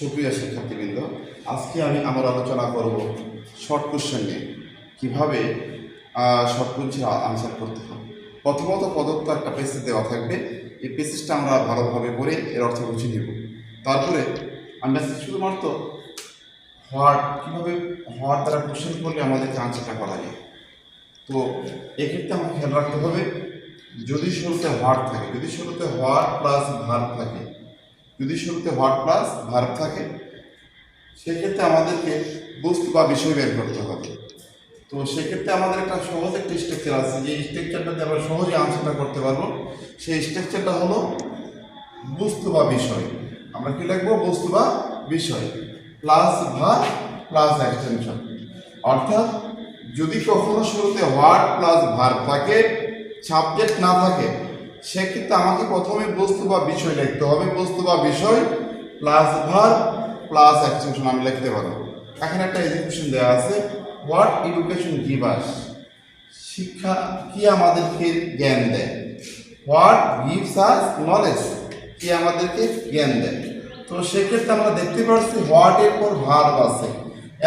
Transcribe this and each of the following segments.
সুপ্রিয় শিক্ষার্থীবৃন্দ, আজকে আমি আমার আলোচনা করব শর্ট কোশ্চেন নিয়ে। কীভাবে শর্ট কোশ্চেন আনসার করতে হয়। প্রথমত প্রদত্ত একটা পেসেজ দেওয়া থাকবে, এই পেসেজটা আমরা ভালোভাবে পড়ে এর অর্থ বুঝে নেব। তারপরে আমরা শুধুমাত্র কীভাবে দ্বারা কোশ্চেন করলে আমাদেরকে আনসারটা করা যায়। তো এক্ষেত্রে আমাকে খেয়াল রাখতে হবে, যদি শুরুতে হোয়াট থাকে, যদি শুরুতে হোয়াট প্লাস ভার্ব থাকে, সেক্ষেত্রে আমাদেরকে বস্তু বা বিষয় বের করতে হবে। তো সেক্ষেত্রে আমাদের একটা সহজ একটা স্ট্রাকচার আছে, যে স্ট্রাকচারটাতে আমরা সহজে আনসারটা করতে পারবো। সেই স্ট্রাকচারটা হলো বস্তু বা বিষয়। আমরা কি লিখবো? বস্তু বা বিষয় প্লাস ভার্ব প্লাস এক্সটেনশন। অর্থাৎ যদি কখনো শুরুতে হোয়াট প্লাস ভার্ব থাকে, সাবজেক্ট না থাকে, সেক্ষেত্রে আমাকে প্রথমে বস্তু বা বিষয় লিখতে হবে। বস্তু বা বিষয় প্লাস ভার্ব প্লাস এক্সটেনশন আমি লিখতে পারবো। এখানে একটা এডুকেশন দেওয়া আছে, হোয়াট এডুকেশন গিভ আস, শিক্ষা কি আমাদেরকে জ্ঞান দেয়। হোয়াট গিভস আস নলেজ, কি আমাদেরকে জ্ঞান দেয়। তো সেক্ষেত্রে আমরা দেখতে পাচ্ছি হোয়াটের পর ভার্ব আছে,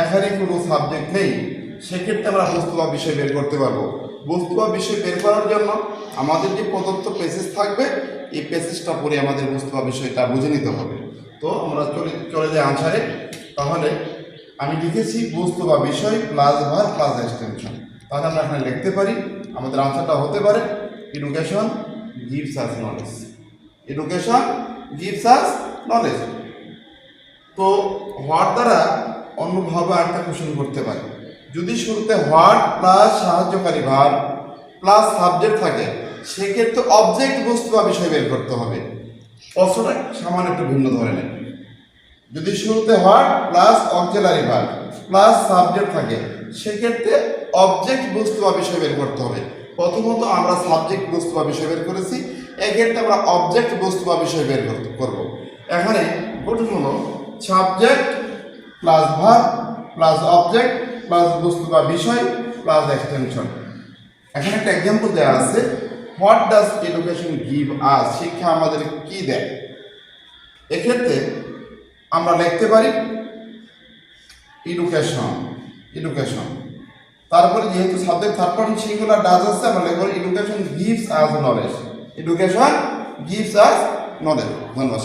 এখানে কোনো সাবজেক্ট নেই। সেক্ষেত্রে আমরা বস্তু বা বিষয় বের করতে পারবো। বস্তু বা বিষয় বের করার জন্য আমাদের যে প্রদত্ত পেসেজ থাকবে, এই পেসেজটা পড়ে আমাদের বস্তু বা বিষয়টা বুঝে নিতে হবে। তো আমরা চলে যাই আনসারে। তাহলে আমি লিখেছি বস্তু বা বিষয় প্লাস ভার্ব প্লাস এক্সটেনশন। তাহলে আমরা এখানে লিখতে পারি, আমাদের আনসারটা হতে পারে education gives us knowledge. Education gives us knowledge. তো হোয়াট দ্বারা অন্যভাবে একটা কোশ্চেন করতে পারি। যদি শুরুতে হোয়াট প্লাস সাহায্যকারী ভার্ব প্লাস সাবজেক্ট থাকে, সেক্ষেত্রে অবজেক্ট বস্তু বা বিষয় বের করতে হবে। প্রশ্নটা সামান্য একটু ভিন্ন ধরনের। যদি শুরুতে what plus auxiliary verb plus subject থাকে, সেক্ষেত্রে অবজেক্ট বস্তু বা বিষয় বের করতে হবে। প্রথমত আমরা সাবজেক্ট বস্তু বা বিষয় বের করেছি, এক্ষেত্রে আমরা অবজেক্ট বস্তু বা বিষয় বের করব। এখানে গঠন হলো subject plus verb plus object plus বস্তু বা বিষয় প্লাস এক্সটেনশন। এখানে একটা এক্সাম্পল দেওয়া আছে, what does education give us, শিক্ষা আমাদের কি দেয়। এক্ষেত্রে আমরা লিখতে পারি এডুকেশন। তারপরে যেহেতু subject third person singular does আছে, আমরা লিখব education gives us knowledge. Education gives us knowledge. ধন্যবাদ।